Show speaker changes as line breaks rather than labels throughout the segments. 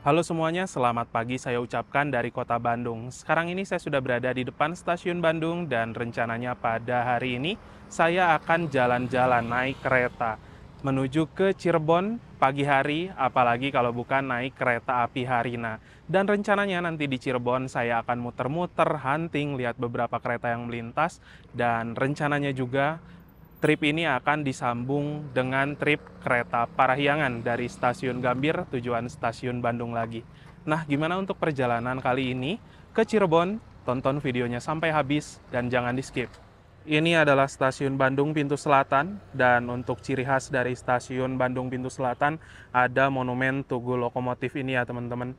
Halo semuanya, selamat pagi saya ucapkan dari kota Bandung. Sekarang ini saya sudah berada di depan stasiun Bandung dan rencananya pada hari ini saya akan jalan-jalan naik kereta menuju ke Cirebon pagi hari, apalagi kalau bukan naik kereta api Harina. Dan rencananya nanti di Cirebon saya akan muter-muter, hunting, lihat beberapa kereta yang melintas, dan rencananya juga trip ini akan disambung dengan trip kereta Parahyangan dari stasiun Gambir tujuan stasiun Bandung lagi. Nah, gimana untuk perjalanan kali ini ke Cirebon? Tonton videonya sampai habis dan jangan di-skip. Ini adalah stasiun Bandung Pintu Selatan, dan untuk ciri khas dari stasiun Bandung Pintu Selatan ada monumen Tugu Lokomotif ini ya teman-teman.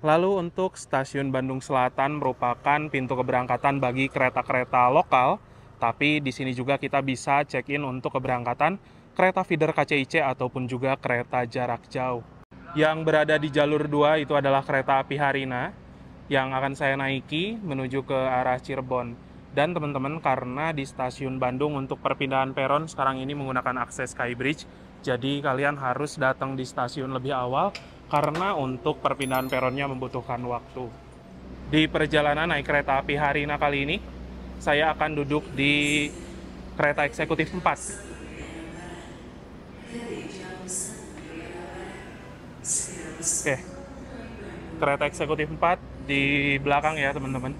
Lalu untuk stasiun Bandung Selatan merupakan pintu keberangkatan bagi kereta-kereta lokal, tapi di sini juga kita bisa check-in untuk keberangkatan kereta feeder KCIC ataupun juga kereta jarak jauh. Yang berada di jalur 2 itu adalah kereta api Harina yang akan saya naiki menuju ke arah Cirebon. Dan teman-teman, karena di stasiun Bandung untuk perpindahan peron sekarang ini menggunakan akses Skybridge, jadi kalian harus datang di stasiun lebih awal karena untuk perpindahan peronnya membutuhkan waktu. Di perjalanan naik kereta api Harina kali ini, saya akan duduk di kereta eksekutif 4. Oke, kereta eksekutif 4 di belakang ya teman-teman.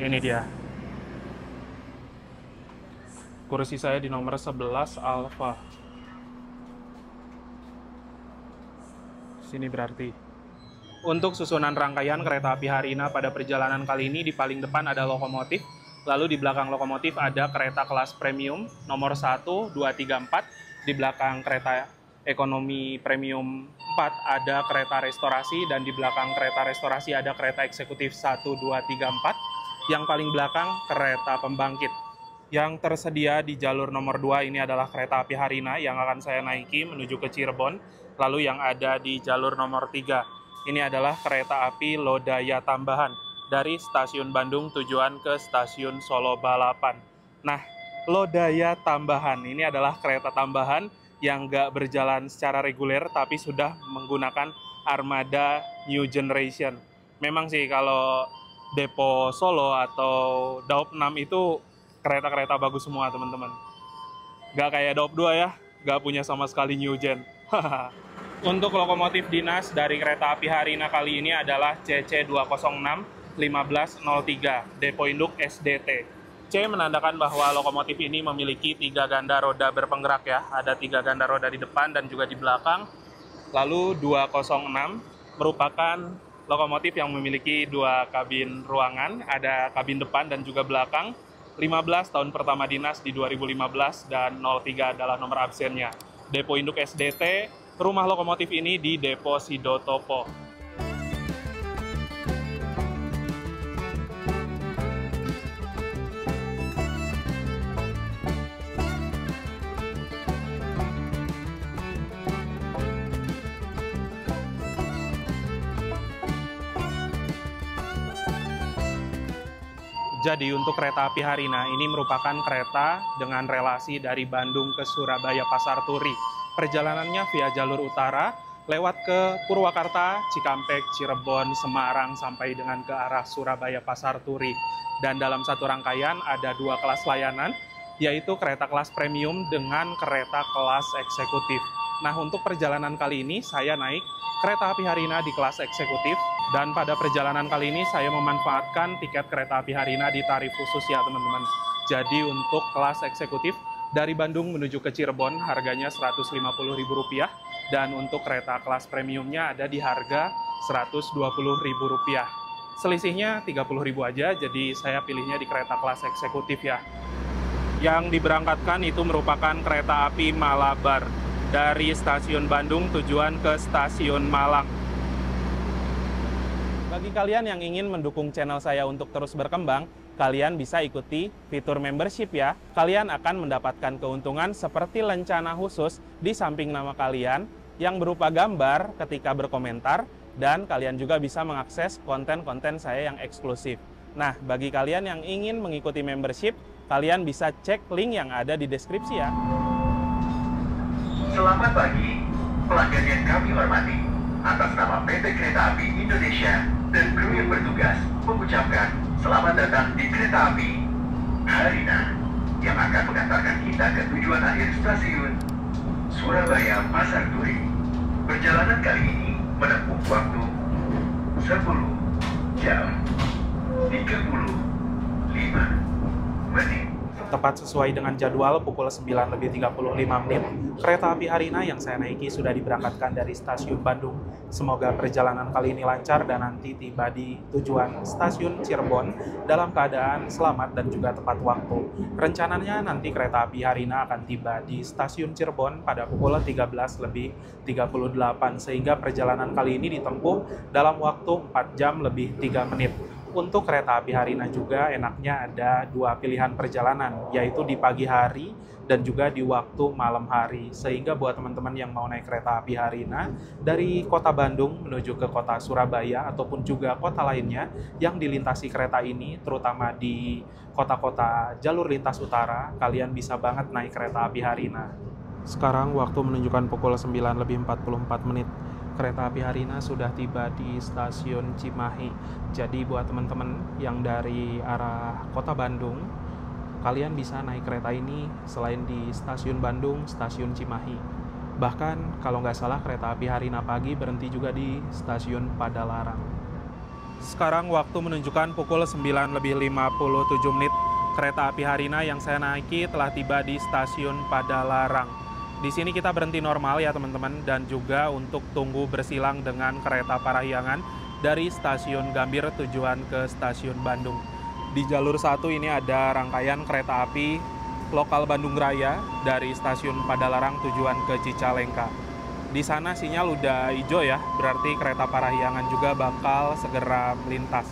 Ini dia. Kursi saya di nomor 11 Alfa. Sini berarti. Untuk susunan rangkaian kereta api Harina pada perjalanan kali ini, di paling depan ada lokomotif, lalu di belakang lokomotif ada kereta kelas premium nomor 1, 2, 3, 4, di belakang kereta ekonomi premium 4 ada kereta restorasi, dan di belakang kereta restorasi ada kereta eksekutif 1, 2, 3, 4, yang paling belakang kereta pembangkit. Yang tersedia di jalur nomor 2 ini adalah kereta api Harina yang akan saya naiki menuju ke Cirebon, lalu yang ada di jalur nomor 3 ini adalah kereta api Lodaya Tambahan dari stasiun Bandung tujuan ke stasiun Solo Balapan. Nah, Lodaya Tambahan ini adalah kereta tambahan yang nggak berjalan secara reguler tapi sudah menggunakan armada New Generation. Memang sih kalau Depo Solo atau Daop 6 itu kereta-kereta bagus semua teman-teman. Nggak kayak Daop 2 ya, nggak punya sama sekali New Gen. Untuk lokomotif dinas dari kereta api Harina kali ini adalah CC206-1503, Depo Induk SDT. C menandakan bahwa lokomotif ini memiliki 3 ganda roda berpenggerak ya. Ada 3 ganda roda di depan dan juga di belakang. Lalu 206 merupakan lokomotif yang memiliki 2 kabin ruangan, ada kabin depan dan juga belakang. 15 tahun pertama dinas di 2015 dan 03 adalah nomor absennya. Depo Induk SDT, rumah lokomotif ini di Depo Sidotopo. Jadi untuk kereta api Harina ini merupakan kereta dengan relasi dari Bandung ke Surabaya Pasar Turi. Perjalanannya via jalur utara, lewat ke Purwakarta, Cikampek, Cirebon, Semarang, sampai dengan ke arah Surabaya Pasar Turi. Dan dalam satu rangkaian ada 2 kelas layanan, yaitu kereta kelas premium dengan kereta kelas eksekutif. Nah, untuk perjalanan kali ini saya naik kereta api Harina di kelas eksekutif, dan pada perjalanan kali ini saya memanfaatkan tiket kereta api Harina di tarif khusus ya teman-teman. Jadi untuk kelas eksekutif dari Bandung menuju ke Cirebon harganya Rp150.000, dan untuk kereta kelas premiumnya ada di harga Rp120.000. Selisihnya Rp30.000 aja, jadi saya pilihnya di kereta kelas eksekutif ya. Yang diberangkatkan itu merupakan kereta api Malabar dari stasiun Bandung tujuan ke stasiun Malang. Bagi kalian yang ingin mendukung channel saya untuk terus berkembang, kalian bisa ikuti fitur membership ya. Kalian akan mendapatkan keuntungan seperti lencana khusus di samping nama kalian yang berupa gambar ketika berkomentar, dan kalian juga bisa mengakses konten-konten saya yang eksklusif. Nah, bagi kalian yang ingin mengikuti membership, kalian bisa cek link yang ada di deskripsi ya.
Selamat pagi, pelanggan yang kami hormati. Atas nama PT Kereta Api Indonesia dan kru yang bertugas mengucapkan selamat datang di Kereta Api Harina yang akan mengantarkan kita ke tujuan akhir stasiun Surabaya Pasar Turi. Perjalanan kali ini menempuh waktu 10 jam 35 menit.
Tepat sesuai dengan jadwal pukul 9:35, kereta api Harina yang saya naiki sudah diberangkatkan dari stasiun Bandung. Semoga perjalanan kali ini lancar dan nanti tiba di tujuan stasiun Cirebon dalam keadaan selamat dan juga tepat waktu. Rencananya nanti kereta api Harina akan tiba di stasiun Cirebon pada pukul 13:38 sehingga perjalanan kali ini ditempuh dalam waktu 4 jam lebih 3 menit. Untuk kereta api Harina juga enaknya ada dua pilihan perjalanan, yaitu di pagi hari dan juga di waktu malam hari. Sehingga buat teman-teman yang mau naik kereta api Harina dari kota Bandung menuju ke kota Surabaya ataupun juga kota lainnya yang dilintasi kereta ini, terutama di kota-kota jalur lintas utara, kalian bisa banget naik kereta api Harina. Sekarang waktu menunjukkan pukul 9:44. Kereta api Harina sudah tiba di stasiun Cimahi. Jadi buat teman-teman yang dari arah kota Bandung, kalian bisa naik kereta ini selain di stasiun Bandung, stasiun Cimahi. Bahkan kalau nggak salah kereta api Harina pagi berhenti juga di stasiun Padalarang. Sekarang waktu menunjukkan pukul 9:57. Kereta api Harina yang saya naiki telah tiba di stasiun Padalarang. Di sini kita berhenti normal ya teman-teman, dan juga untuk tunggu bersilang dengan kereta Parahyangan dari stasiun Gambir tujuan ke stasiun Bandung. Di jalur 1 ini ada rangkaian kereta api lokal Bandung Raya dari stasiun Padalarang tujuan ke Cicalengka. Di sana sinyal udah hijau ya, berarti kereta Parahyangan juga bakal segera melintas.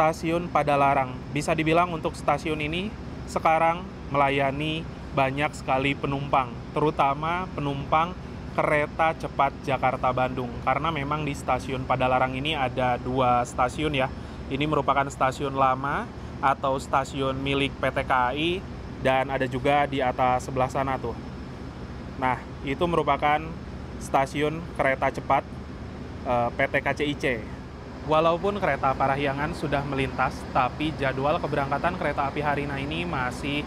Stasiun Padalarang. Bisa dibilang untuk stasiun ini sekarang melayani banyak sekali penumpang, terutama penumpang kereta cepat Jakarta-Bandung. Karena memang di stasiun Padalarang ini ada dua stasiun ya. Ini merupakan stasiun lama atau stasiun milik PT KAI, dan ada juga di atas sebelah sana tuh. Nah, itu merupakan stasiun kereta cepat PT KCIC. Walaupun kereta Parahyangan sudah melintas, tapi jadwal keberangkatan kereta api Harina ini masih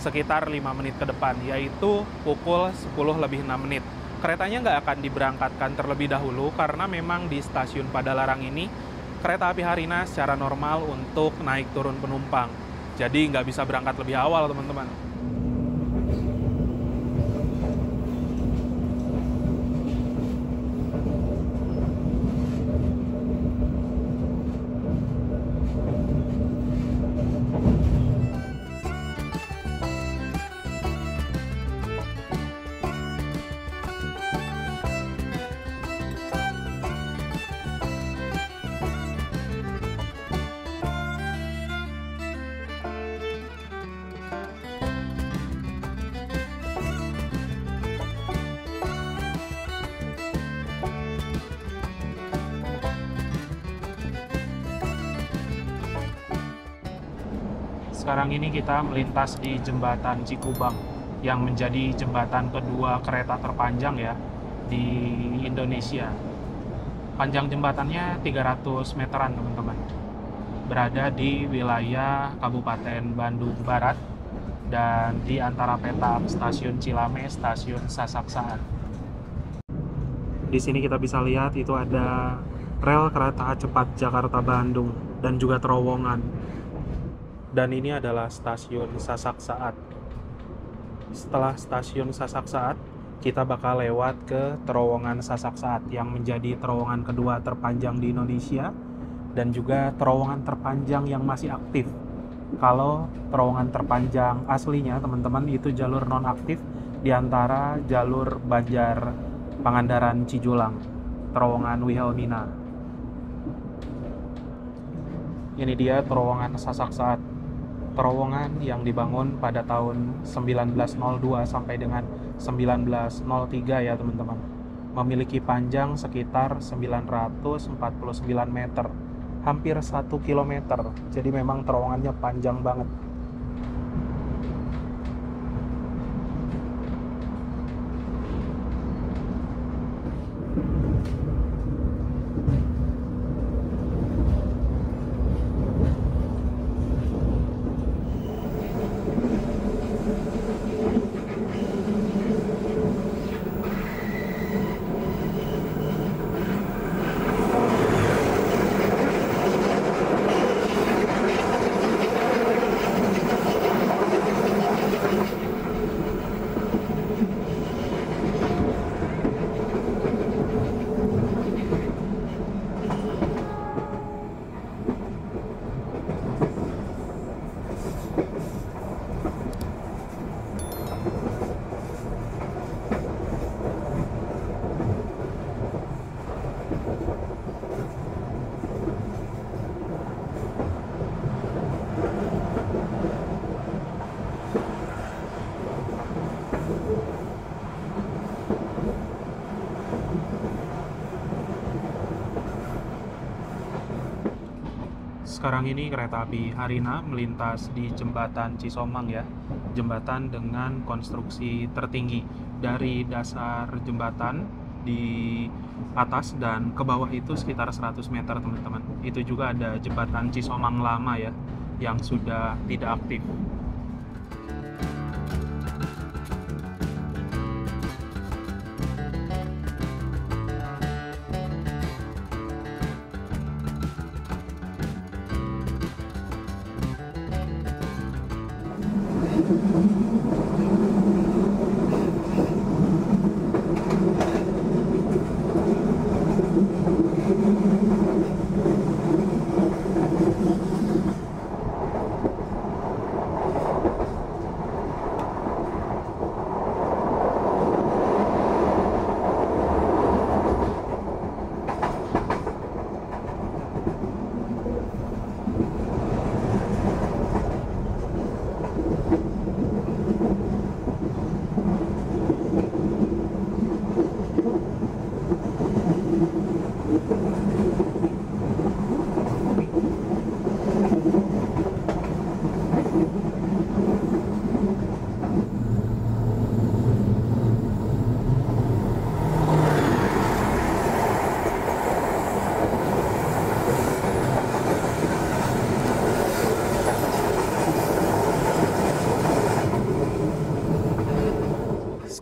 sekitar 5 menit ke depan, yaitu pukul 10:06. Keretanya nggak akan diberangkatkan terlebih dahulu karena memang di stasiun Padalarang ini kereta api Harina secara normal untuk naik turun penumpang. Jadi nggak bisa berangkat lebih awal teman-teman. Sekarang ini kita melintas di jembatan Cikubang yang menjadi jembatan kedua kereta terpanjang ya di Indonesia. Panjang jembatannya 300 meteran teman-teman. Berada di wilayah Kabupaten Bandung Barat dan di antara petak stasiun Cilame, stasiun Sasaksaan. Di sini kita bisa lihat itu ada rel kereta cepat Jakarta-Bandung dan juga terowongan. Dan ini adalah stasiun Sasak-Saat. Setelah stasiun Sasak-Saat, kita bakal lewat ke terowongan Sasak-Saat yang menjadi terowongan kedua terpanjang di Indonesia dan juga terowongan terpanjang yang masih aktif Kalau terowongan terpanjang aslinya teman-teman itu jalur nonaktif di antara jalur Banjar Pangandaran Cijulang, terowongan Wilhelmina. Ini dia terowongan Sasak Saat. Terowongan yang dibangun pada tahun 1902 sampai dengan 1903 ya teman-teman. Memiliki panjang sekitar 949 meter, hampir 1 kilometer. Jadi memang terowongannya panjang banget. Sekarang ini kereta api Harina melintas di jembatan Cisomang ya. Jembatan dengan konstruksi tertinggi. Dari dasar jembatan di atas dan ke bawah itu sekitar 100 meter teman-teman. Itu juga ada jembatan Cisomang lama ya, yang sudah tidak aktif.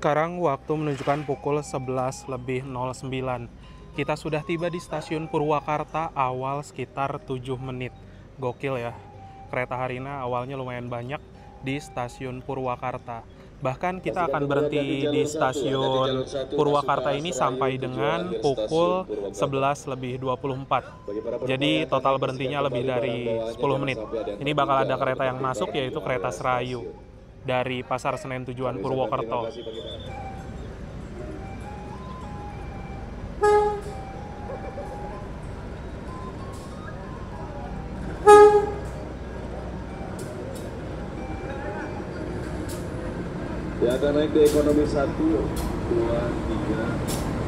Sekarang waktu menunjukkan pukul 11:09. Kita sudah tiba di stasiun Purwakarta awal sekitar 7 menit. Gokil ya. Kereta Harina awalnya lumayan banyak di stasiun Purwakarta. Bahkan kita akan berhenti di stasiun Purwakarta ini sampai dengan pukul 11:24. Jadi total berhentinya lebih dari 10 menit. Ini bakal ada kereta yang masuk yaitu kereta Serayu dari Pasar Senen tujuan Purwokerto.
Ya akan naik di ekonomi 1, 2, 3.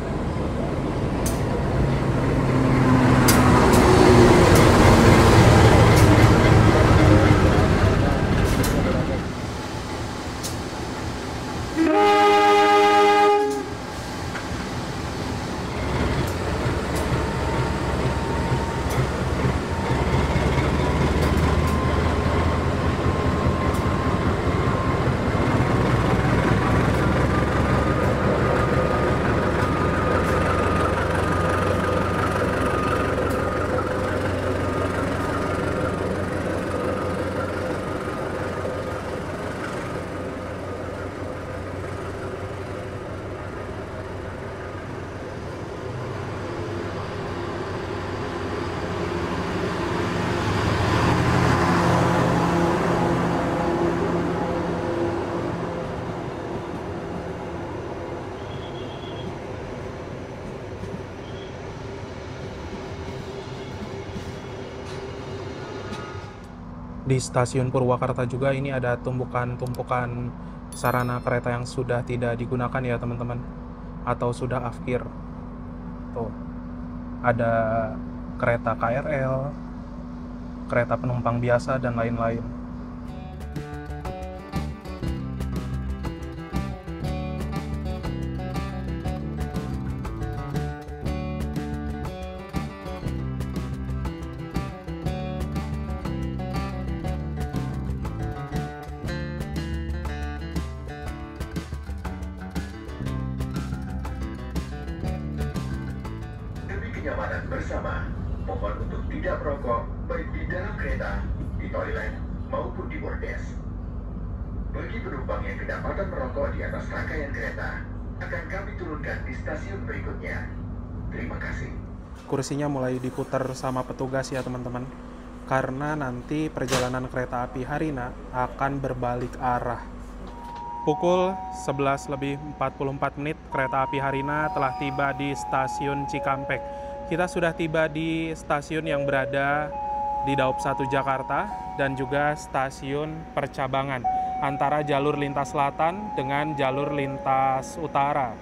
Di stasiun Purwakarta juga ini ada tumpukan-tumpukan sarana kereta yang sudah tidak digunakan ya teman-teman, atau sudah afkir. Tuh, ada kereta KRL, kereta penumpang biasa, dan lain-lain.
Demi kenyamanan bersama, mohon untuk tidak merokok baik di dalam kereta, di toilet, maupun di bordes. Bagi penumpang yang kedapatan merokok di atas rangkaian kereta, akan kami turunkan di stasiun berikutnya. Terima kasih.
Kursinya mulai diputar sama petugas ya teman-teman, karena nanti perjalanan kereta api Harina akan berbalik arah. Pukul 11:44 kereta api Harina telah tiba di stasiun Cikampek. Kita sudah tiba di stasiun yang berada di Daob 1 Jakarta dan juga stasiun percabangan antara jalur lintas selatan dengan jalur lintas utara.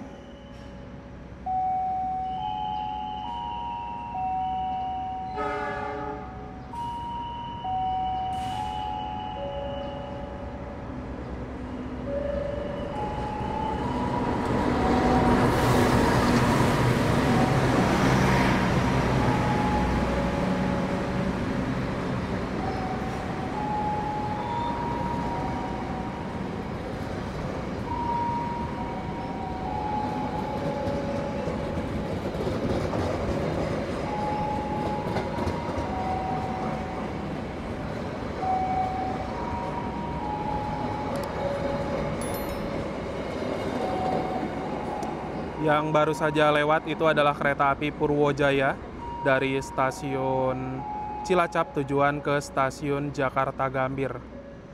Yang baru saja lewat itu adalah kereta api Purwojaya dari stasiun Cilacap tujuan ke stasiun Jakarta Gambir.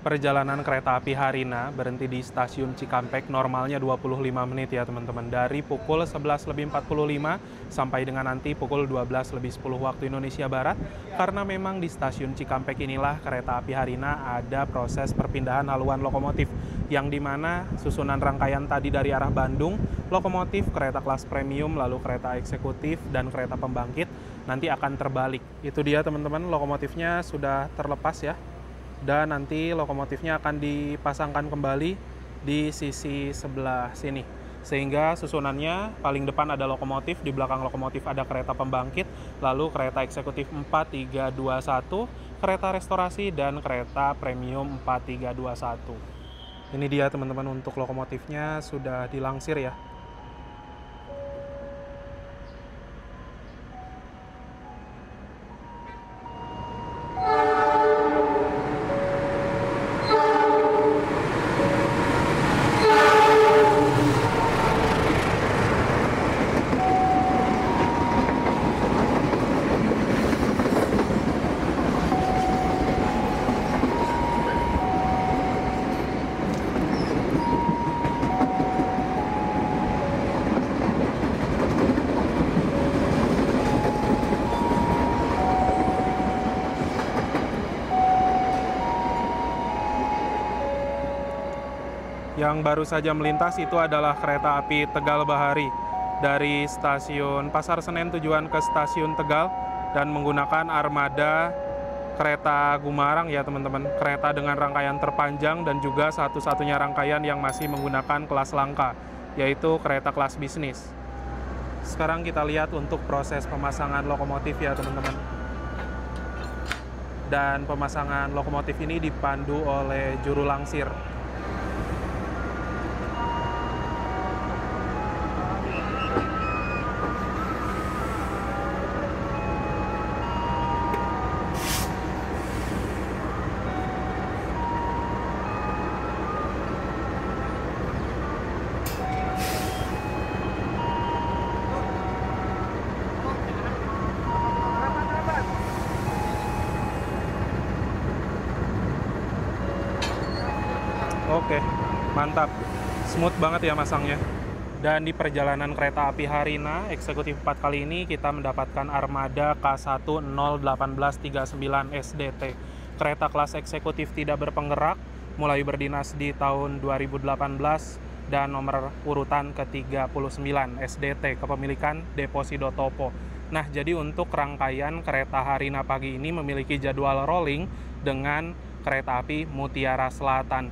Perjalanan kereta api Harina berhenti di stasiun Cikampek normalnya 25 menit ya teman-teman. Dari pukul 11:45 sampai dengan nanti pukul 12:10 waktu Indonesia Barat. Karena memang di stasiun Cikampek inilah kereta api Harina ada proses perpindahan haluan lokomotif. Yang dimana susunan rangkaian tadi dari arah Bandung, lokomotif, kereta kelas premium, lalu kereta eksekutif, dan kereta pembangkit nanti akan terbalik. Itu dia teman-teman, lokomotifnya sudah terlepas ya. Dan nanti lokomotifnya akan dipasangkan kembali di sisi sebelah sini. Sehingga susunannya paling depan ada lokomotif, di belakang lokomotif ada kereta pembangkit, lalu kereta eksekutif 4321, kereta restorasi, dan kereta premium 4321. Ini dia teman-teman, untuk lokomotifnya sudah dilangsir ya. Yang baru saja melintas itu adalah kereta api Tegal Bahari dari stasiun Pasar Senen tujuan ke stasiun Tegal dan menggunakan armada kereta Gumarang ya teman-teman. Kereta dengan rangkaian terpanjang dan juga satu-satunya rangkaian yang masih menggunakan kelas langka, yaitu kereta kelas bisnis. Sekarang kita lihat untuk proses pemasangan lokomotif ya teman-teman. Dan pemasangan lokomotif ini dipandu oleh juru langsir. Oke, mantap. Smooth banget ya masangnya. Dan di perjalanan kereta api Harina eksekutif 4 kali ini kita mendapatkan armada K1 01839 SDT. kereta kelas eksekutif tidak berpenggerak, mulai berdinas di tahun 2018 dan nomor urutan ke-39 SDT kepemilikan Deposito Topo. Nah, jadi untuk rangkaian kereta Harina pagi ini memiliki jadwal rolling dengan kereta api Mutiara Selatan.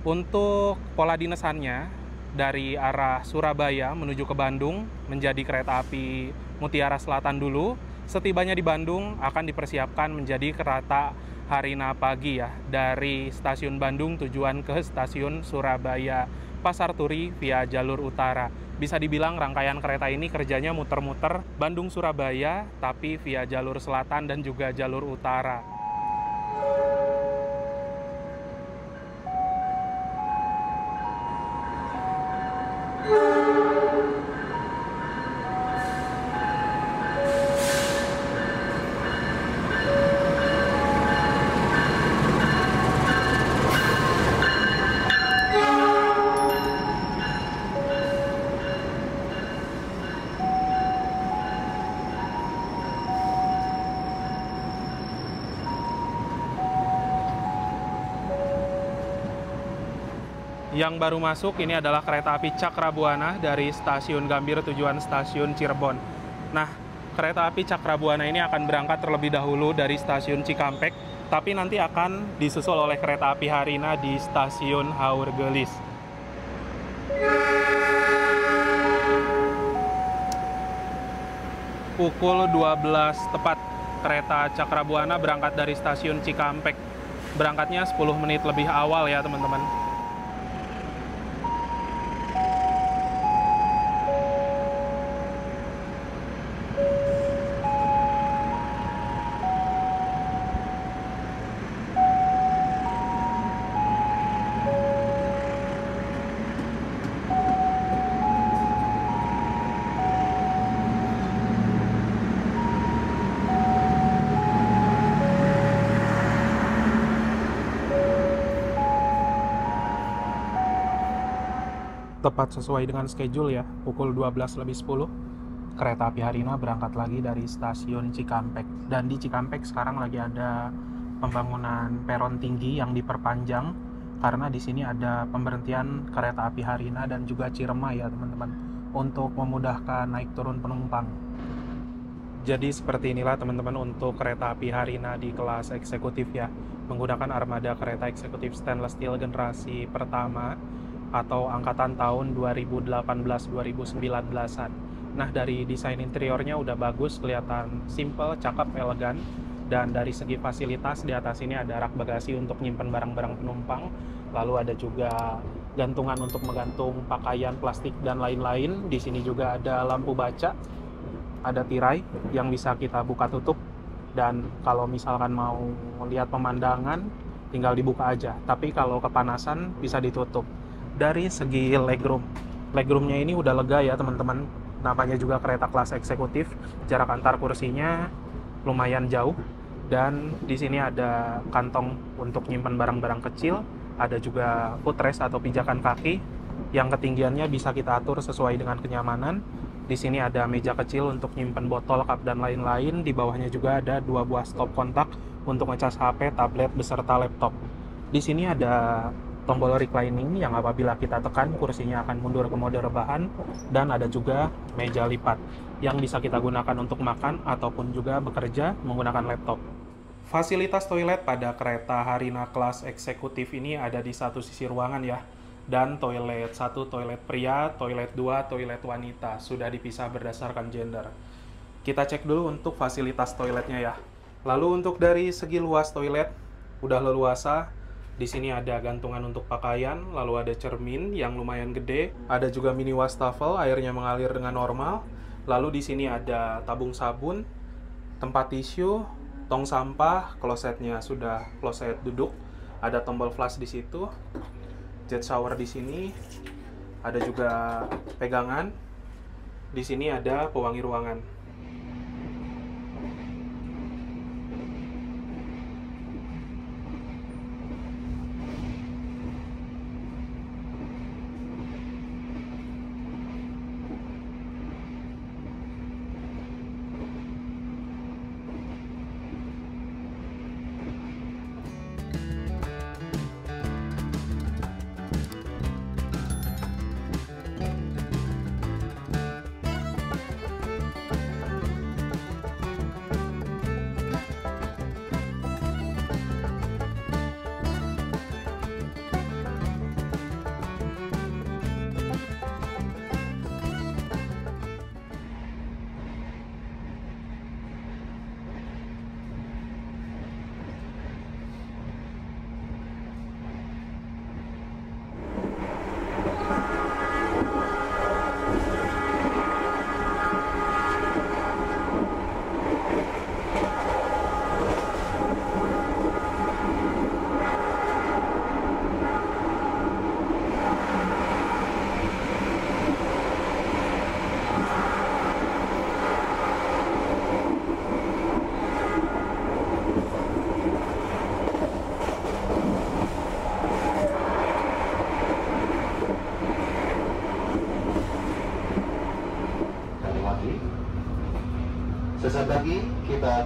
Untuk pola dinesannya dari arah Surabaya menuju ke Bandung menjadi kereta api Mutiara Selatan dulu. Setibanya di Bandung akan dipersiapkan menjadi kereta Harina pagi ya, dari stasiun Bandung tujuan ke stasiun Surabaya Pasar Turi via jalur utara. Bisa dibilang rangkaian kereta ini kerjanya muter-muter Bandung-Surabaya, tapi via jalur selatan dan juga jalur utara. Yang baru masuk ini adalah kereta api Cakrabuana dari stasiun Gambir tujuan stasiun Cirebon. Nah, kereta api Cakrabuana ini akan berangkat terlebih dahulu dari stasiun Cikampek, tapi nanti akan disusul oleh kereta api Harina di stasiun Haurgelis. Pukul 12 tepat, kereta Cakrabuana berangkat dari stasiun Cikampek. Berangkatnya 10 menit lebih awal ya teman-teman. Tepat sesuai dengan schedule ya, pukul 12:10 kereta api Harina berangkat lagi dari stasiun Cikampek. Dan di Cikampek sekarang lagi ada pembangunan peron tinggi yang diperpanjang karena di sini ada pemberhentian kereta api Harina dan juga Cirema ya teman-teman, untuk memudahkan naik turun penumpang. Jadi seperti inilah teman-teman untuk kereta api Harina di kelas eksekutif ya, menggunakan armada kereta eksekutif stainless steel generasi pertama atau angkatan tahun 2018-2019-an. Nah, dari desain interiornya udah bagus, kelihatan simple, cakep, elegan. Dan dari segi fasilitas, di atas ini ada rak bagasi untuk nyimpen barang-barang penumpang. Lalu ada juga gantungan untuk menggantung pakaian, plastik, dan lain-lain. Di sini juga ada lampu baca, ada tirai yang bisa kita buka tutup. Dan kalau misalkan mau melihat pemandangan, tinggal dibuka aja. Tapi kalau kepanasan, bisa ditutup. Dari segi legroomnya ini udah lega ya teman-teman. Namanya juga kereta kelas eksekutif, jarak antar kursinya lumayan jauh. Dan di sini ada kantong untuk nyimpan barang-barang kecil. Ada juga footrest atau pijakan kaki yang ketinggiannya bisa kita atur sesuai dengan kenyamanan. Di sini ada meja kecil untuk nyimpan botol, cup, dan lain-lain. Di bawahnya juga ada 2 buah stop kontak untuk ngecas HP, tablet, beserta laptop. Di sini ada tombol reclining yang apabila kita tekan kursinya akan mundur ke mode rebahan, dan ada juga meja lipat yang bisa kita gunakan untuk makan ataupun juga bekerja menggunakan laptop. Fasilitas toilet pada kereta Harina kelas eksekutif ini ada di satu sisi ruangan ya, dan toilet 1 toilet pria, toilet 2 toilet wanita, sudah dipisah berdasarkan gender. Kita cek dulu untuk fasilitas toiletnya ya. Lalu untuk dari segi luas toilet udah leluasa. Di sini ada gantungan untuk pakaian, lalu ada cermin yang lumayan gede, ada juga mini wastafel, airnya mengalir dengan normal. Lalu di sini ada tabung sabun, tempat tisu, tong sampah, klosetnya sudah kloset duduk, ada tombol flush di situ, jet shower di sini, ada juga pegangan. Di sini ada pewangi ruangan.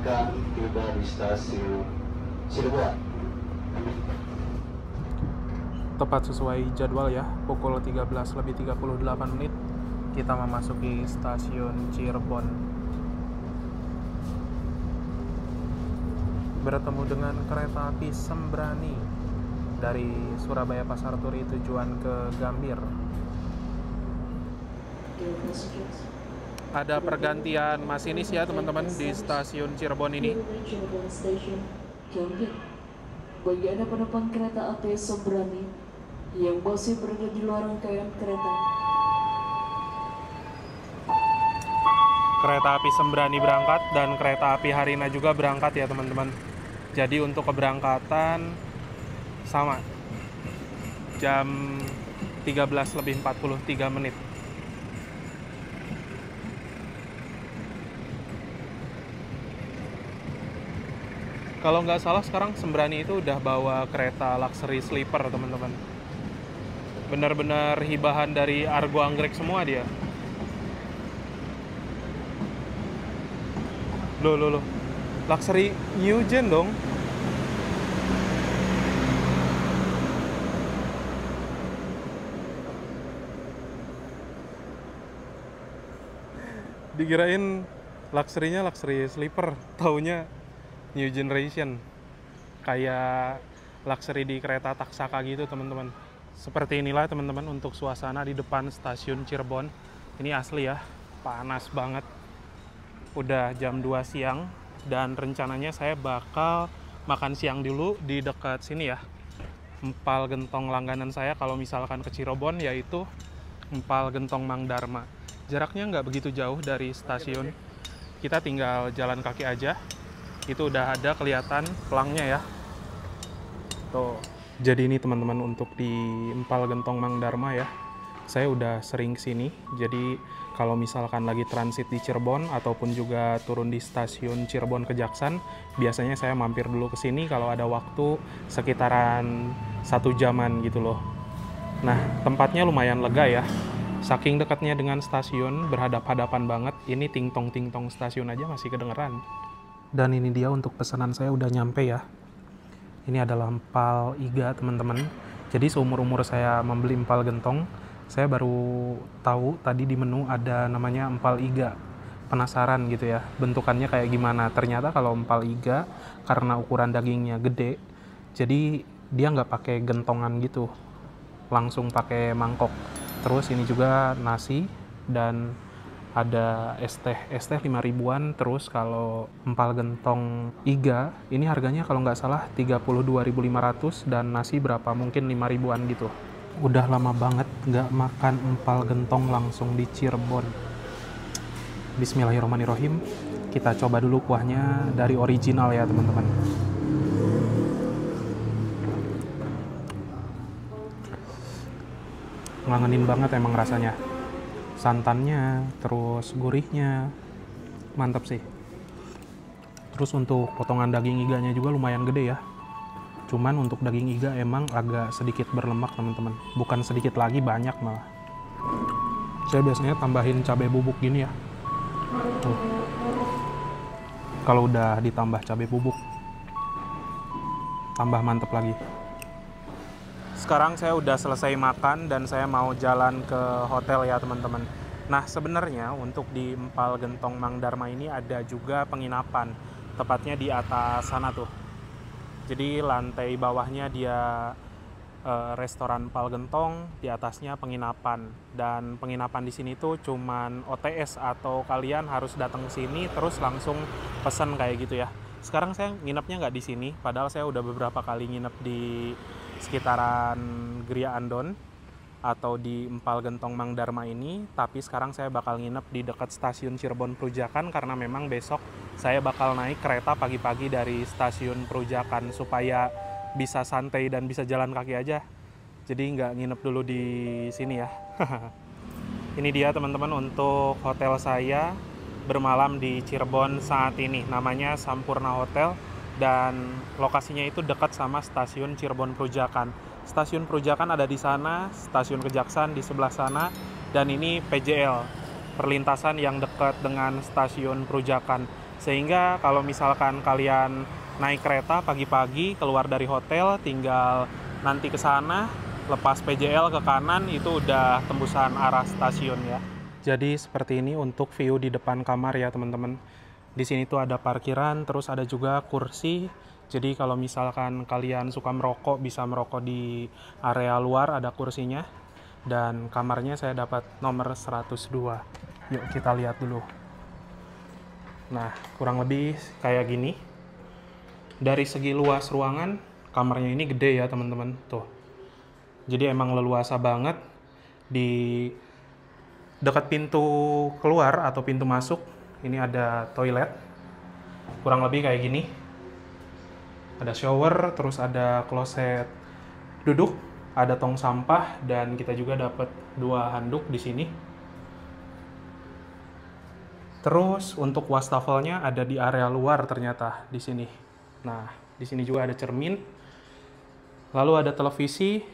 silakan tiba di stasiun Cirebon.
Tepat sesuai jadwal ya, pukul 13:38 kita memasuki stasiun Cirebon. Bertemu dengan kereta api Sembrani dari Surabaya Pasar Turi tujuan ke Gambir. Ada pergantian masinis ya teman-teman di stasiun Cirebon ini.
Bagi Anda penumpang kereta api Sembrani yang masih berada di luar rangkaian kereta,
Kereta api Sembrani berangkat dan kereta api Harina juga berangkat ya teman-teman. Jadi untuk keberangkatan sama jam 13:43. Kalau nggak salah sekarang Sembrani itu udah bawa kereta luxury sleeper teman-teman. Benar-benar hibahan dari Argo Anggrek semua dia. Loh. Luxury new gen dong. Dikirain luxury-nya luxury sleeper, taunya new generation. Kayak luxury di kereta Taksaka gitu teman-teman. Seperti inilah teman-teman untuk suasana di depan stasiun Cirebon. Ini asli ya, panas banget. Udah jam 2 siang dan rencananya saya bakal makan siang dulu di dekat sini ya. Empal Gentong langganan saya kalau misalkan ke Cirebon yaitu Empal Gentong Mang Dharma. Jaraknya nggak begitu jauh dari stasiun. Kita tinggal jalan kaki aja. Itu udah ada kelihatan pelangnya ya. Tuh. Jadi ini teman-teman untuk di Empal Gentong Mang Dharma ya. Saya udah sering kesini. Jadi kalau misalkan lagi transit di Cirebon ataupun juga turun di stasiun Cirebon Kejaksan, biasanya saya mampir dulu ke sini kalau ada waktu sekitaran 1 jaman gitu loh. Nah, tempatnya lumayan lega ya. Saking dekatnya dengan stasiun, berhadap-hadapan banget. Ini ting-tong stasiun aja masih kedengeran. Dan ini dia untuk pesanan saya udah nyampe ya. Ini adalah empal iga teman-teman. Jadi seumur-umur saya membeli empal gentong, saya baru tahu tadi di menu ada namanya empal iga. Penasaran gitu ya, bentukannya kayak gimana. Ternyata kalau empal iga, karena ukuran dagingnya gede, jadi dia nggak pakai gentongan gitu, langsung pakai mangkok. Terus ini juga nasi dan ada es teh 5.000-an. Terus kalau empal gentong iga ini harganya kalau nggak salah 32.500 dan nasi berapa mungkin 5.000-an gitu. Udah lama banget nggak makan empal gentong langsung di Cirebon. Bismillahirrahmanirrahim. Kita coba dulu kuahnya dari original ya teman-teman. Ngangenin banget emang rasanya. Santannya, terus gurihnya, mantap sih. Terus untuk potongan daging iganya juga lumayan gede ya. Cuman untuk daging iga emang agak sedikit berlemak teman-teman. Bukan sedikit lagi, banyak malah. Saya biasanya tambahin cabai bubuk gini ya. Tuh. Kalau udah ditambah cabai bubuk, tambah mantep lagi. Sekarang saya udah selesai makan dan saya mau jalan ke hotel ya teman-teman. Nah sebenarnya untuk di Empal Gentong Mang Dharma ini ada juga penginapan. Tepatnya di atas sana tuh. Jadi lantai bawahnya dia restoran Empal Gentong, di atasnya penginapan. Dan penginapan di sini tuh cuman OTS atau kalian harus datang ke sini terus langsung pesan kayak gitu ya. Sekarang saya nginepnya nggak di sini, padahal saya udah beberapa kali nginep di sekitaran Gria Andon atau di Empal Gentong Mang Dharma ini, tapi sekarang saya bakal nginep di dekat stasiun Cirebon Perujakan karena memang besok saya bakal naik kereta pagi-pagi dari stasiun Perujakan supaya bisa santai dan bisa jalan kaki aja. Jadi nggak nginep dulu di sini ya. Ini dia teman-teman untuk hotel saya bermalam di Cirebon saat ini. Namanya Sampurna Hotel. Dan lokasinya itu dekat sama stasiun Cirebon Perujakan. Stasiun Perujakan ada di sana, stasiun Kejaksan di sebelah sana, dan ini PJL, perlintasan yang dekat dengan stasiun Perujakan. Sehingga kalau misalkan kalian naik kereta pagi-pagi keluar dari hotel, tinggal nanti ke sana, lepas PJL ke kanan, itu udah tembusan arah stasiun ya. Jadi seperti ini untuk view di depan kamar ya teman-teman. Di sini tuh ada parkiran, terus ada juga kursi. Jadi kalau misalkan kalian suka merokok, bisa merokok di area luar, ada kursinya. Dan kamarnya saya dapat nomor 102. Yuk kita lihat dulu. Nah, kurang lebih kayak gini. Dari segi luas ruangan, kamarnya ini gede ya teman-teman. Tuh. Jadi emang leluasa banget. Di dekat pintu keluar atau pintu masuk, ini ada toilet. Kurang lebih kayak gini. Ada shower, terus ada kloset duduk, ada tong sampah, dan kita juga dapat 2 handuk di sini. Terus untuk wastafelnya ada di area luar ternyata di sini. Nah, di sini juga ada cermin. Lalu ada televisi,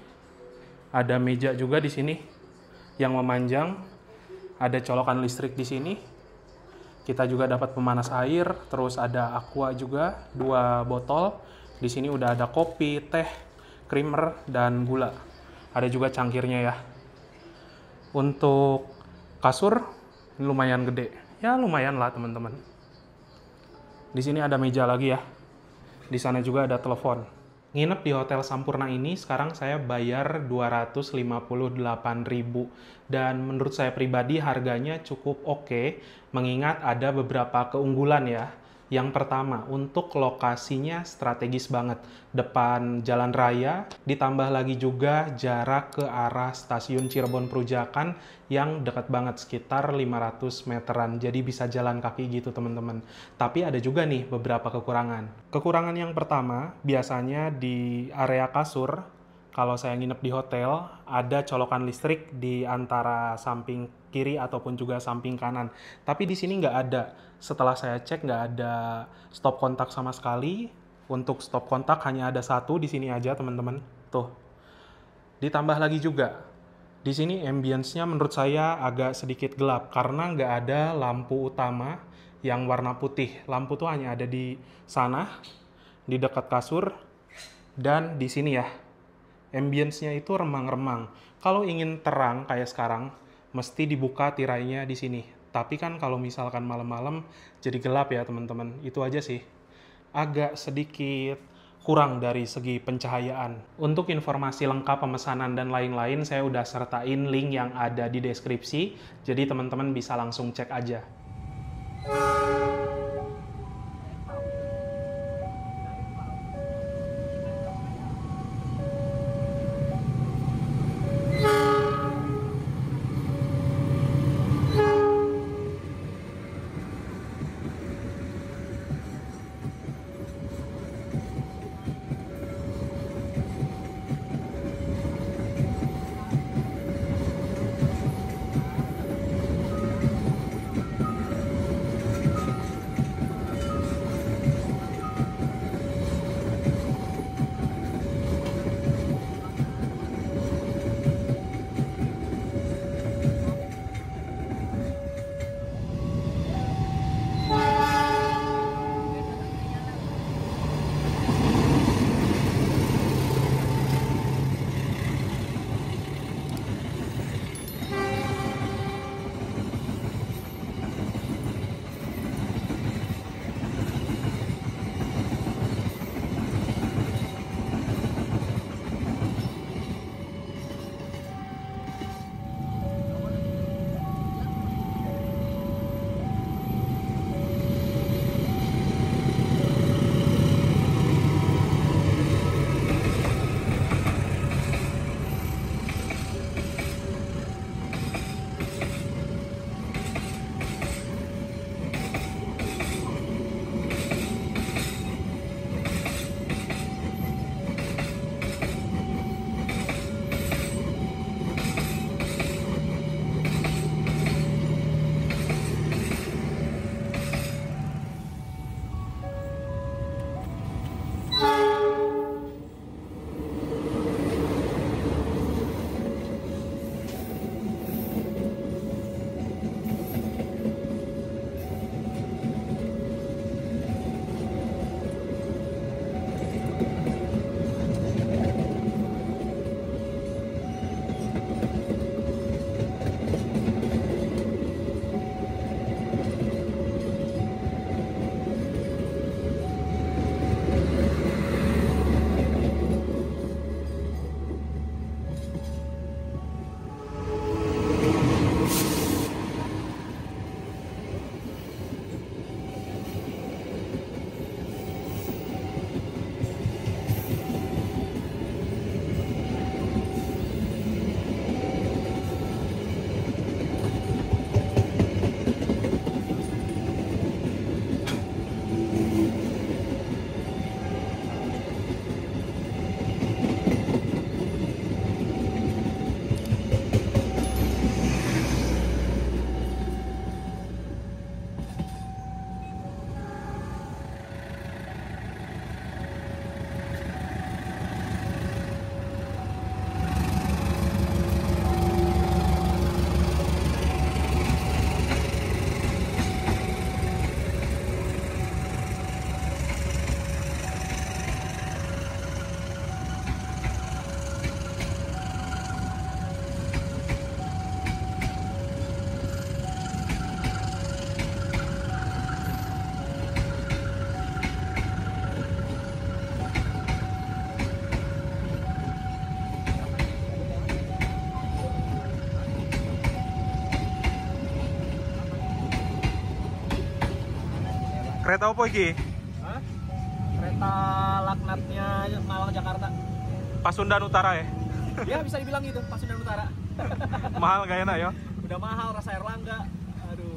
ada meja juga di sini yang memanjang. Ada colokan listrik di sini. Kita juga dapat pemanas air, terus ada aqua juga, 2 botol. Di sini udah ada kopi, teh, creamer, dan gula. Ada juga cangkirnya ya. Untuk kasur ini lumayan gede. Ya lumayan lah teman-teman. Di sini ada meja lagi ya. Di sana juga ada telepon. Nginep di Hotel Sampurna ini sekarang saya bayar 258.000 dan menurut saya pribadi harganya cukup oke, mengingat ada beberapa keunggulan ya. Yang pertama, untuk lokasinya strategis banget, depan jalan raya, ditambah lagi juga jarak ke arah stasiun Cirebon Perujakan yang dekat banget, sekitar 500 meteran, jadi bisa jalan kaki gitu teman-teman. Tapi ada juga nih beberapa kekurangan. Kekurangan yang pertama, biasanya di area kasur, kalau saya nginep di hotel, ada colokan listrik di antara samping kiri ataupun juga samping kanan. Tapi di sini nggak ada. Setelah saya cek nggak ada stop kontak sama sekali. Untuk stop kontak hanya ada 1 di sini aja teman-teman. Tuh. Ditambah lagi juga, di sini ambience-nya menurut saya agak sedikit gelap karena nggak ada lampu utama yang warna putih. Lampu tuh hanya ada di sana, di dekat kasur, dan di sini ya. Ambience-nya itu remang-remang. Kalau ingin terang kayak sekarang, mesti dibuka tirainya di sini. Tapi kan kalau misalkan malam-malam jadi gelap ya teman-teman. Itu aja sih. Agak sedikit kurang dari segi pencahayaan. Untuk informasi lengkap pemesanan dan lain-lain, saya udah sertain link yang ada di deskripsi. Jadi teman-teman bisa langsung cek aja. Kereta apa iki?
Hah? Kereta laknatnya Malang Jakarta.
Pasundan Utara ya?
Ya bisa dibilang gitu, Pasundan Utara.
Mahal gak enak ya?
Udah mahal rasa Erlangga. Aduh.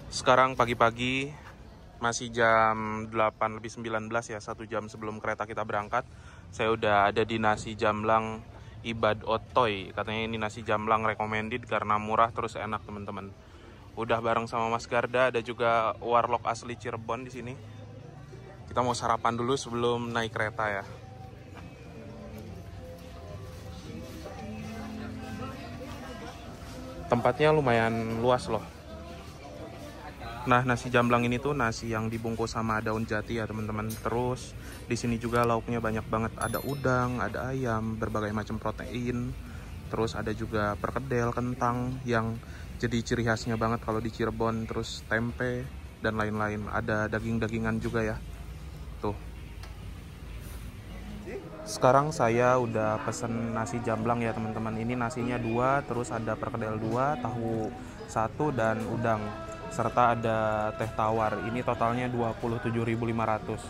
Sekarang pagi-pagi, masih jam 8:19 ya, 1 jam sebelum kereta kita berangkat. Saya udah ada di nasi jamblang Ibad Otoy. Katanya ini nasi jamblang recommended karena murah terus enak teman-teman. Udah bareng sama Mas Garda, ada juga warlock asli Cirebon di sini. Kita mau sarapan dulu sebelum naik kereta ya. Tempatnya lumayan luas loh. Nah, nasi jamblang ini tuh nasi yang dibungkus sama daun jati ya teman-teman. Terus di sini juga lauknya banyak banget. Ada udang, ada ayam, berbagai macam protein. Terus ada juga perkedel, kentang yang jadi ciri khasnya banget kalau di Cirebon. Terus tempe dan lain-lain. Ada daging-dagingan juga ya. Tuh. Sekarang saya udah pesen nasi jamblang ya teman-teman. Ini nasinya 2, terus ada perkedel 2, tahu 1 dan udang. Serta ada teh tawar. Ini totalnya 27.500.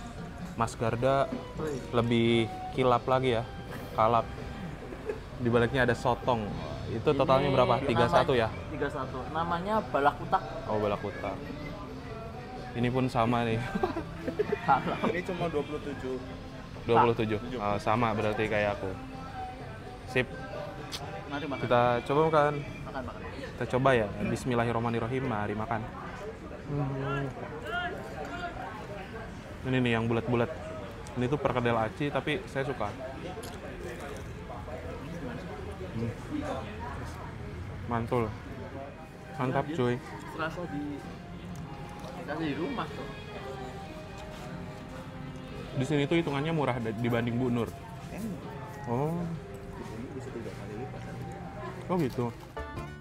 Mas Garda lebih kilap lagi ya, kalap. Di baliknya ada sotong. Itu totalnya berapa? 31 ya?
31. Namanya balakutak.
Oh, balakutak. Ini pun sama nih.
Ini cuma 27.
27. Oh, sama berarti kayak aku. Sip.
Mari makan.
Kita coba makan.
Makan.
Kita coba ya. Bismillahirrahmanirrahim. Mari makan. Ini nih yang bulat-bulat. Ini tuh perkedel aci tapi saya suka. Mantul. Mantap cuy.
Serasa di rumah tuh.
Di sini tuh hitungannya murah dibanding Bu Nur. Oh. Oh gitu.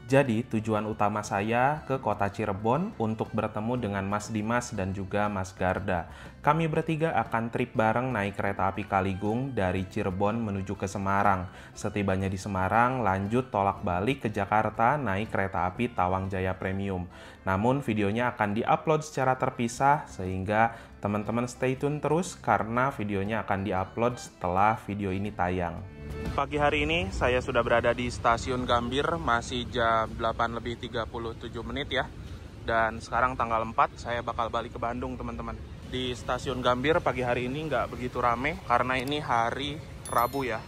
Jadi tujuan utama saya ke kota Cirebon untuk bertemu dengan Mas Dimas dan juga Mas Garda. Kami bertiga akan trip bareng naik kereta api Kaligung dari Cirebon menuju ke Semarang. Setibanya di Semarang, lanjut tolak balik ke Jakarta naik kereta api Tawang Jaya Premium. Namun videonya akan diupload secara terpisah sehingga teman-teman stay tune terus karena videonya akan diupload setelah video ini tayang. Pagi hari ini saya sudah berada di stasiun Gambir, masih jam 8:37 ya. Dan sekarang tanggal 4, saya bakal balik ke Bandung teman-teman. Di stasiun Gambir pagi hari ini nggak begitu rame, karena ini hari Rabu ya.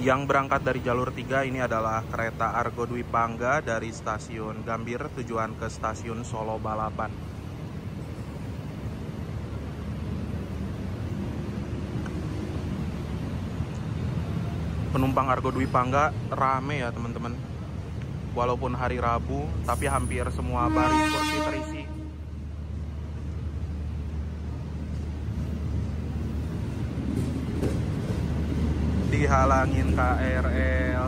Yang berangkat dari jalur 3 ini adalah kereta Argo Dwi Pangga dari stasiun Gambir tujuan ke stasiun Solo Balapan. Penumpang Argo Dwi Pangga rame ya teman-teman. Walaupun hari Rabu, tapi hampir semua baris kursi terisi. Dihalangin KRL.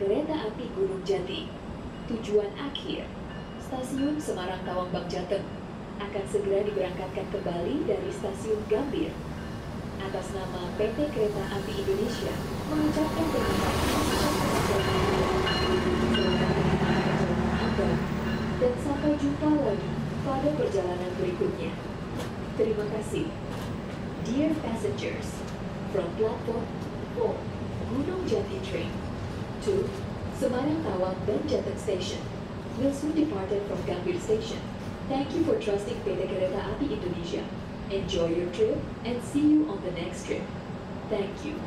Kereta api Gunung Jati, tujuan akhir, Stasiun Semarang Tawang Bakjateng, akan segera diberangkatkan kembali dari Stasiun Gambir. Atas nama PT Kereta Api Indonesia, mengucapkan terima kasih dan sampai jumpa lagi pada perjalanan berikutnya. Terima kasih. Dear passengers, from platform 4, Gunung Jati train to Semarang Tawang dan Jateng Station will soon departed from Gambir Station. Thank you for trusting PT Kereta Api Indonesia. Enjoy your trip and see you on the next trip. Thank you.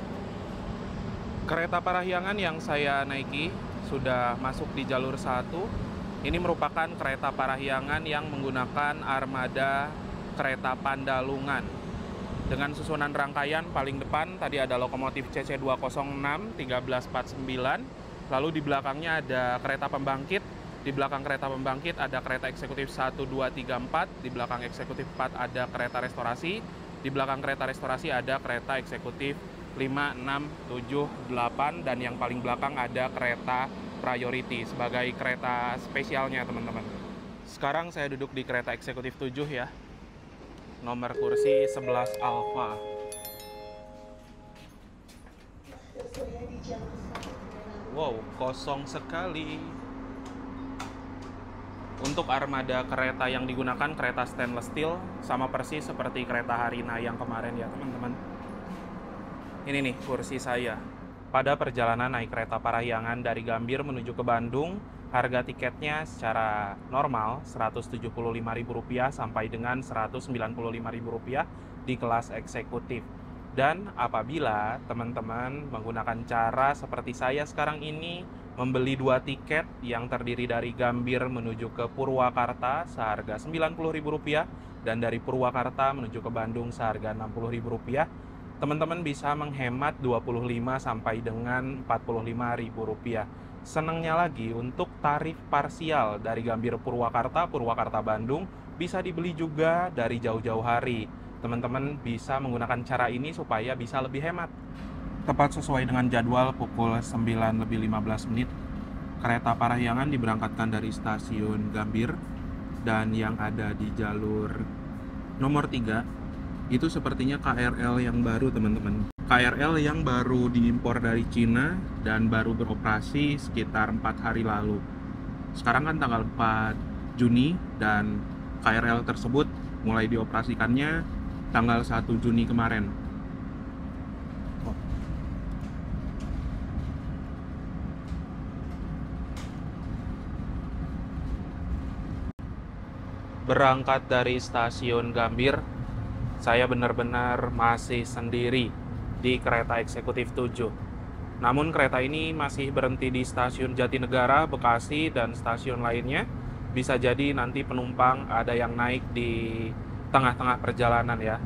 Kereta Parahyangan yang saya naiki sudah masuk di jalur 1. Ini merupakan kereta Parahyangan yang menggunakan armada kereta Pandalungan. Dengan susunan rangkaian paling depan tadi ada lokomotif CC206 1349, lalu di belakangnya ada kereta pembangkit. Di belakang kereta pembangkit ada kereta eksekutif 1, 2, 3, 4. Di belakang eksekutif 4 ada kereta restorasi. Di belakang kereta restorasi ada kereta eksekutif 5, 6, 7, 8. Dan yang paling belakang ada kereta priority sebagai kereta spesialnya teman-teman. Sekarang saya duduk di kereta eksekutif 7 ya. Nomor kursi 11 Alfa. Wow, kosong sekali. Untuk armada kereta yang digunakan kereta stainless steel, sama persis seperti kereta Harina yang kemarin ya teman-teman. Ini nih kursi saya. Pada perjalanan naik kereta Parahyangan dari Gambir menuju ke Bandung, harga tiketnya secara normal Rp175.000 sampai dengan Rp195.000 di kelas eksekutif. Dan apabila teman-teman menggunakan cara seperti saya sekarang ini, membeli 2 tiket yang terdiri dari Gambir menuju ke Purwakarta seharga Rp90.000 dan dari Purwakarta menuju ke Bandung seharga Rp60.000, teman-teman bisa menghemat Rp25 sampai dengan Rp45.000. Senangnya lagi, untuk tarif parsial dari Gambir Purwakarta, Purwakarta Bandung bisa dibeli juga dari jauh-jauh hari. Teman-teman bisa menggunakan cara ini supaya bisa lebih hemat. Tepat sesuai dengan jadwal pukul 9:15, kereta Parahyangan diberangkatkan dari stasiun Gambir. Dan yang ada di jalur nomor 3 itu sepertinya KRL yang baru teman-teman. KRL yang baru diimpor dari Cina dan baru beroperasi sekitar 4 hari lalu. Sekarang kan tanggal 4 Juni dan KRL tersebut mulai dioperasikannya tanggal 1 Juni kemarin. Berangkat dari stasiun Gambir, saya benar-benar masih sendiri di kereta eksekutif 7. Namun kereta ini masih berhenti di stasiun Jatinegara, Bekasi, dan stasiun lainnya. Bisa jadi nanti penumpang ada yang naik di tengah-tengah perjalanan ya.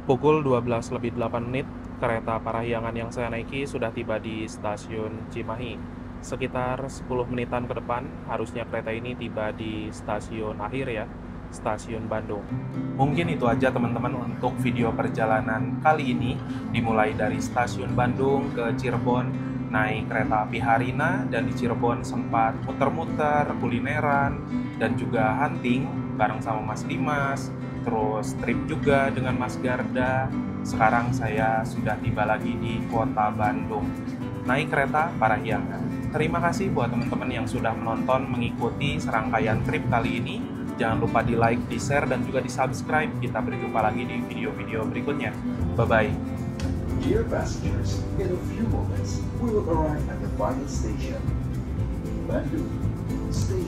Pukul 12:08, kereta Parahyangan yang saya naiki sudah tiba di stasiun Cimahi. Sekitar 10 menitan ke depan, harusnya kereta ini tiba di stasiun akhir ya, stasiun Bandung. Mungkin itu aja teman-teman untuk video perjalanan kali ini, dimulai dari stasiun Bandung ke Cirebon, naik kereta api Harina, dan di Cirebon sempat muter-muter, kulineran, dan juga hunting bareng sama Mas Dimas, terus trip juga dengan Mas Garda. Sekarang saya sudah tiba lagi di kota Bandung, naik kereta Parahyangan. Terima kasih buat teman-teman yang sudah menonton, mengikuti serangkaian trip kali ini. Jangan lupa di like, di share, dan juga di subscribe. Kita berjumpa lagi di video-video berikutnya. Bye-bye.
Dear passengers, in a few moments, we will arrive at the final station, Bandung. Stay